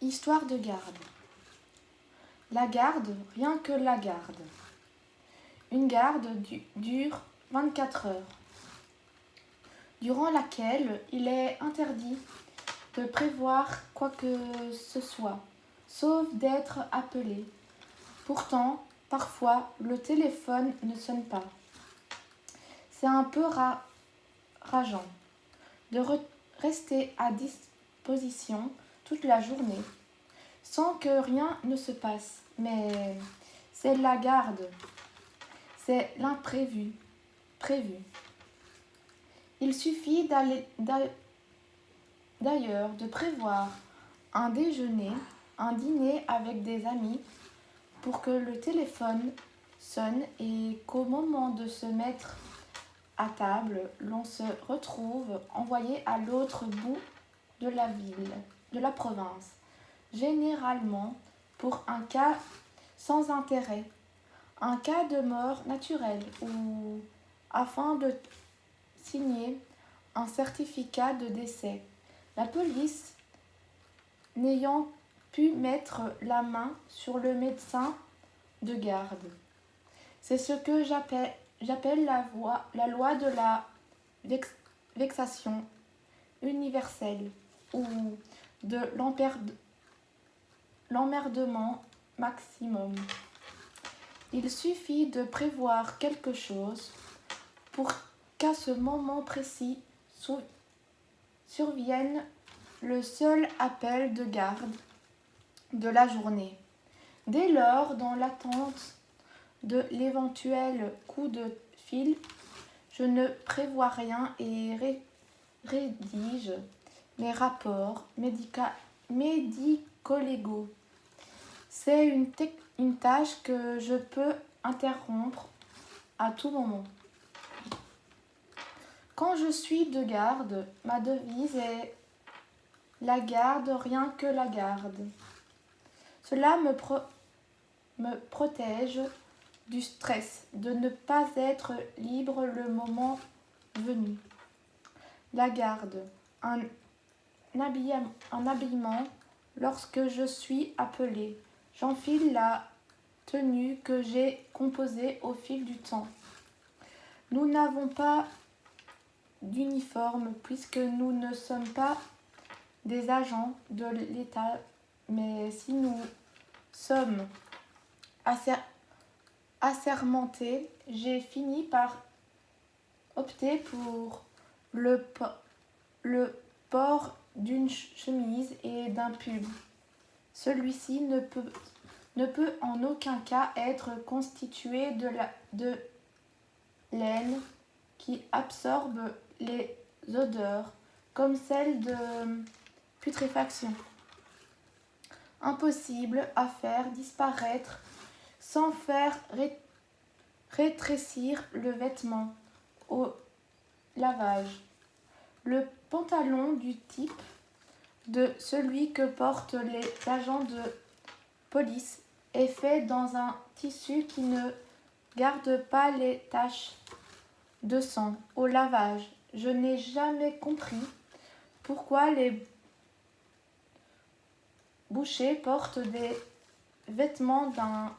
Histoire de garde. La garde, rien que la garde. Une garde dure 24 heures, durant laquelle il est interdit de prévoir quoi que ce soit, sauf d'être appelé. Pourtant, parfois, le téléphone ne sonne pas. C'est un peu rageant de rester à disposition toute la journée, sans que rien ne se passe. Mais c'est la garde, c'est l'imprévu, prévu. Il suffit d'ailleurs de prévoir un déjeuner, un dîner avec des amis pour que le téléphone sonne et qu'au moment de se mettre à table, l'on se retrouve envoyé à l'autre bout de la ville, de la province, généralement pour un cas sans intérêt, un cas de mort naturelle ou afin de signer un certificat de décès. La police n'ayant pu mettre la main sur le médecin de garde. C'est ce que j'appelle la loi de la vexation universelle ou de l'emmerdement maximum. Il suffit de prévoir quelque chose pour qu'à ce moment précis survienne le seul appel de garde de la journée. Dès lors, dans l'attente de l'éventuel coup de fil, je ne prévois rien et rédige mes rapports médico-légaux. C'est une tâche que je peux interrompre à tout moment. Quand je suis de garde, ma devise est « la garde, rien que la garde ». Cela me protège du stress, de ne pas être libre le moment venu. La garde, un habillement lorsque je suis appelée. J'enfile la tenue que j'ai composée au fil du temps. Nous n'avons pas d'uniforme puisque nous ne sommes pas des agents de l'État, mais si nous sommes assermentés, j'ai fini par opter pour le port d'une chemise et d'un pull. Celui-ci ne peut en aucun cas être constitué de laine qui absorbe les odeurs, comme celle de putréfaction. Impossible à faire disparaître sans faire rétrécir le vêtement au lavage. Le pantalon du type de celui que portent les agents de police est fait dans un tissu qui ne garde pas les taches de sang au lavage. Je n'ai jamais compris pourquoi les bouchers portent des vêtements d'un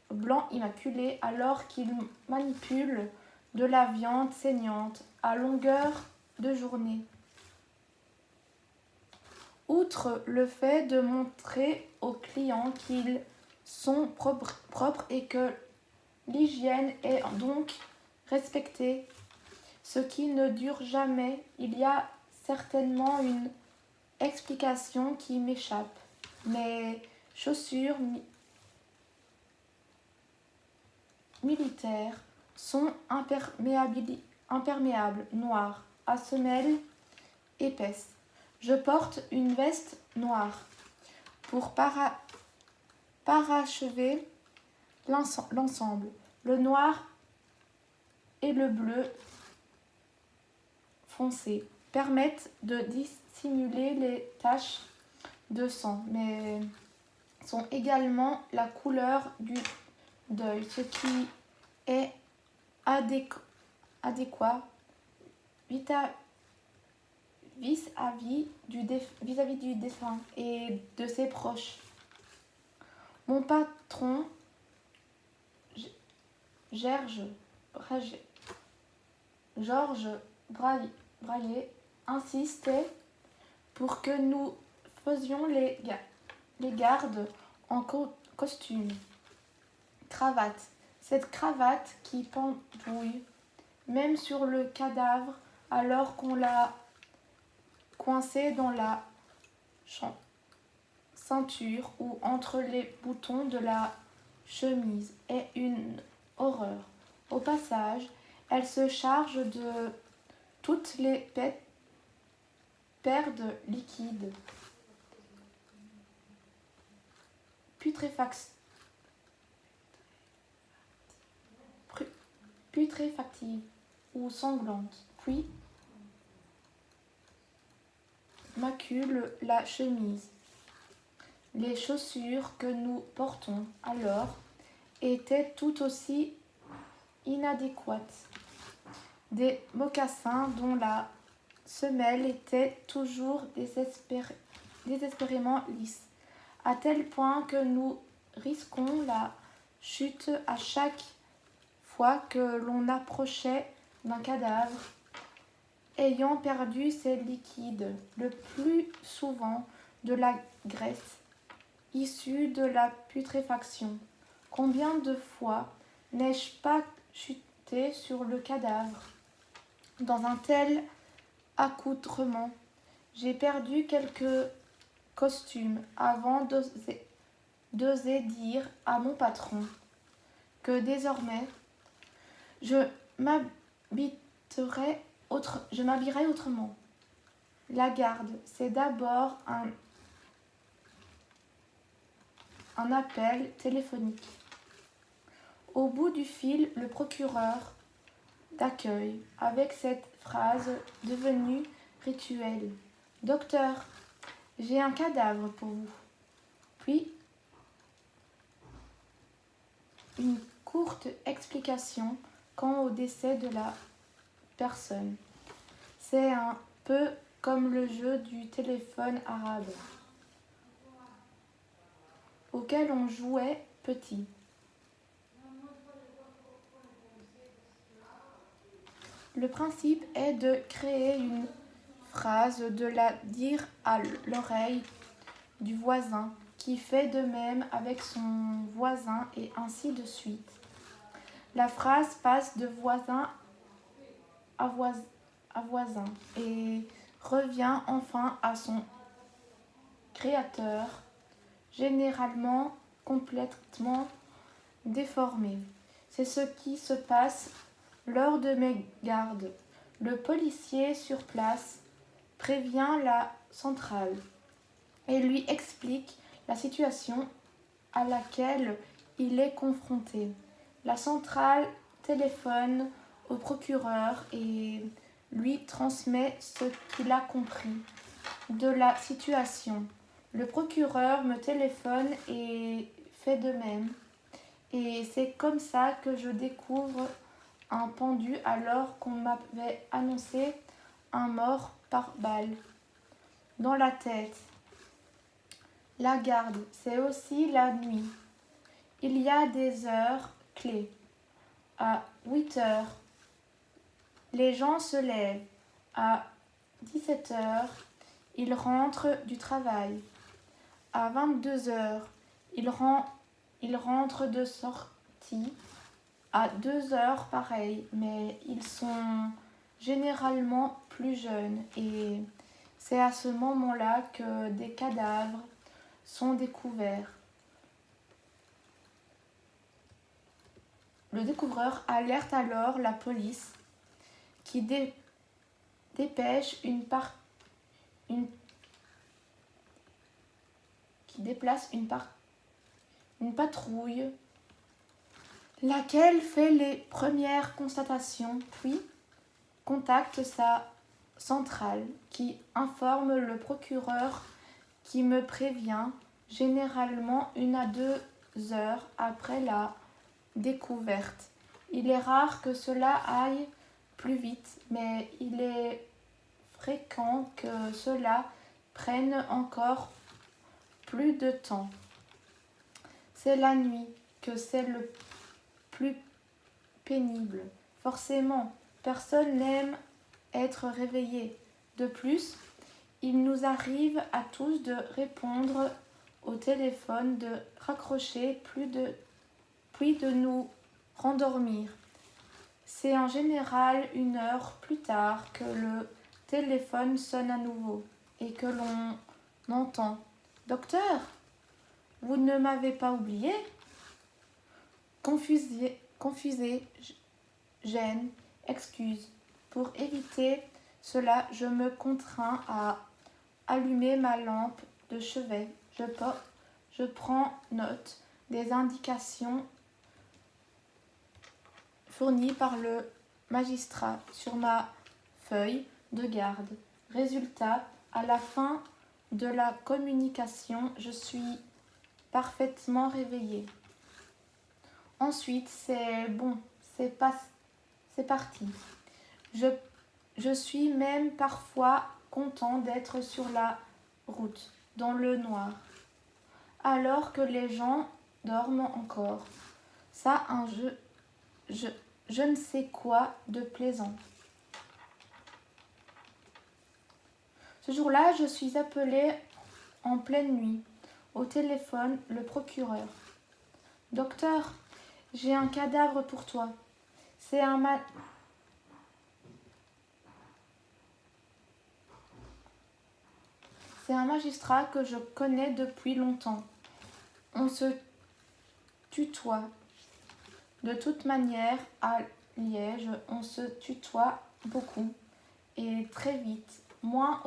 blanc immaculé alors qu'ils manipulent de la viande saignante à longueur de journée. Outre le fait de montrer aux clients qu'ils sont propres et que l'hygiène est donc respectée, ce qui ne dure jamais, il y a certainement une explication qui m'échappe. Mes chaussures militaires sont imperméables, noires, à semelles épaisses. Je porte une veste noire pour parachever l'ensemble. Le noir et le bleu foncé permettent de dissimuler les taches de sang, mais sont également la couleur du deuil, ce qui est adéquat vis-à-vis du défunt et de ses proches. Mon patron, Gerge Brage- Georges Braillet, insistait pour que nous faisions les gardes en costume, cravate. Cette cravate qui pendouille même sur le cadavre alors qu'on l'a coincé dans la ceinture ou entre les boutons de la chemise est une horreur. Au passage, elle se charge de toutes les pertes liquides, putréfactives ou sanglantes, puis macule la chemise. Les chaussures que nous portons alors étaient tout aussi inadéquates. Des mocassins dont la semelle était toujours désespérément lisse, à tel point que nous risquons la chute à chaque fois que l'on approchait d'un cadavre ayant perdu ses liquides, le plus souvent de la graisse issue de la putréfaction. Combien de fois n'ai-je pas chuté sur le cadavre dans un tel accoutrement? J'ai perdu quelques costumes avant d'oser dire à mon patron que désormais je m'habillerai autrement. La garde, c'est d'abord un appel téléphonique. Au bout du fil, le procureur d'accueil, avec cette phrase devenue rituelle. « Docteur, j'ai un cadavre pour vous. » Puis, une courte explication quant au décès de la personne. C'est un peu comme le jeu du téléphone arabe auquel on jouait petit. Le principe est de créer une phrase, de la dire à l'oreille du voisin, qui fait de même avec son voisin et ainsi de suite. La phrase passe de voisin à voisin et revient enfin à son créateur, généralement complètement déformé. C'est ce qui se passe lors de mes gardes. Le policier sur place prévient la centrale et lui explique la situation à laquelle il est confronté. La centrale téléphone au procureur et lui transmet ce qu'il a compris de la situation. Le procureur me téléphone et fait de même. Et c'est comme ça que je découvre un pendu alors qu'on m'avait annoncé un mort par balle dans la tête. La garde, c'est aussi la nuit. Il y a des heures clés. À 8 heures, les gens se lèvent. À 17 heures, ils rentrent du travail. À 22 heures, ils rentrent de sortie. À 2 heures, pareil, mais ils sont généralement plus jeunes et c'est à ce moment-là que des cadavres sont découverts. Le découvreur alerte alors la police qui déplace une patrouille, laquelle fait les premières constatations, puis contacte sa centrale qui informe le procureur qui me prévient généralement 1 à 2 heures après la découverte. Il est rare que cela aille plus vite, mais il est fréquent que cela prenne encore plus de temps. C'est la nuit que c'est le plus pénible. Forcément, personne n'aime être réveillé. De plus, il nous arrive à tous de répondre au téléphone, de raccrocher, puis de nous rendormir. C'est en général 1 heure plus tard que le téléphone sonne à nouveau et que l'on entend « Docteur, vous ne m'avez pas oublié ?» Confusé, gêne, excuse. Pour éviter cela, je me contrains à allumer ma lampe de chevet. Je prends note des indications fournies par le magistrat sur ma feuille de garde. Résultat, à la fin de la communication, je suis parfaitement réveillée. Ensuite, c'est bon, c'est parti. Je suis même parfois content d'être sur la route, dans le noir, alors que les gens dorment encore. Ça, je ne sais quoi de plaisant. Ce jour-là, je suis appelée en pleine nuit. Au téléphone, le procureur. « Docteur, j'ai un cadavre pour toi. C'est un magistrat que je connais depuis longtemps. On se tutoie. De toute manière, à Liège, on se tutoie beaucoup et très vite, moins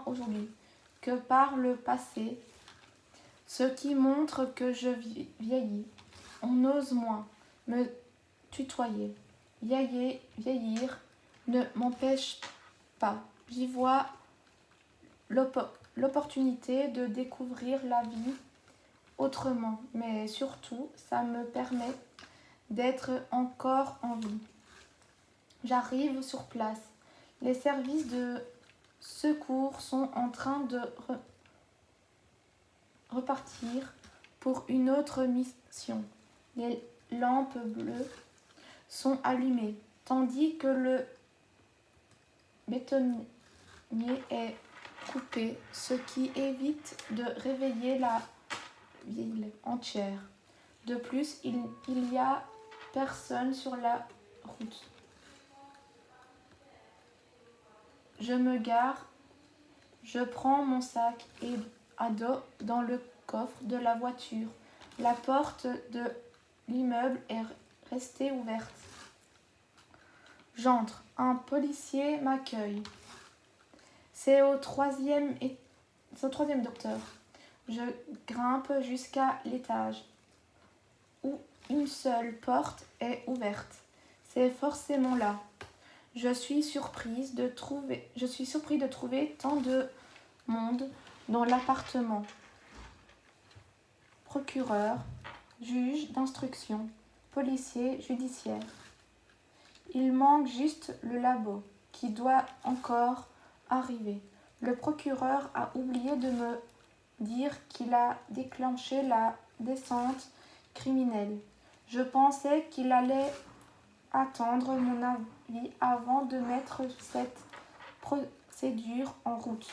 aujourd'hui que par le passé, ce qui montre que je vieillis. On ose moins me tutoyer. Vieillir ne m'empêche pas. J'y vois l'opportunité de découvrir la vie autrement, mais surtout, ça me permet d'être encore en vie. J'arrive sur place. Les services de secours sont en train de repartir pour une autre mission. Les lampes bleues sont allumées, tandis que le bétonnier est coupé, ce qui évite de réveiller la ville entière. De plus, il y a personne sur la route. Je me gare, je prends mon sac à dos dans le coffre de la voiture. La porte de l'immeuble est restée ouverte. J'entre. Un policier m'accueille. C'est au troisième docteur. Je grimpe jusqu'à l'étage où une seule porte est ouverte. C'est forcément là. Je suis surpris de trouver tant de monde dans l'appartement. Procureur, juge d'instruction, policier judiciaire. Il manque juste le labo qui doit encore arriver. Le procureur a oublié de me dire qu'il a déclenché la descente criminelle. Je pensais qu'il allait attendre mon avis avant de mettre cette procédure en route.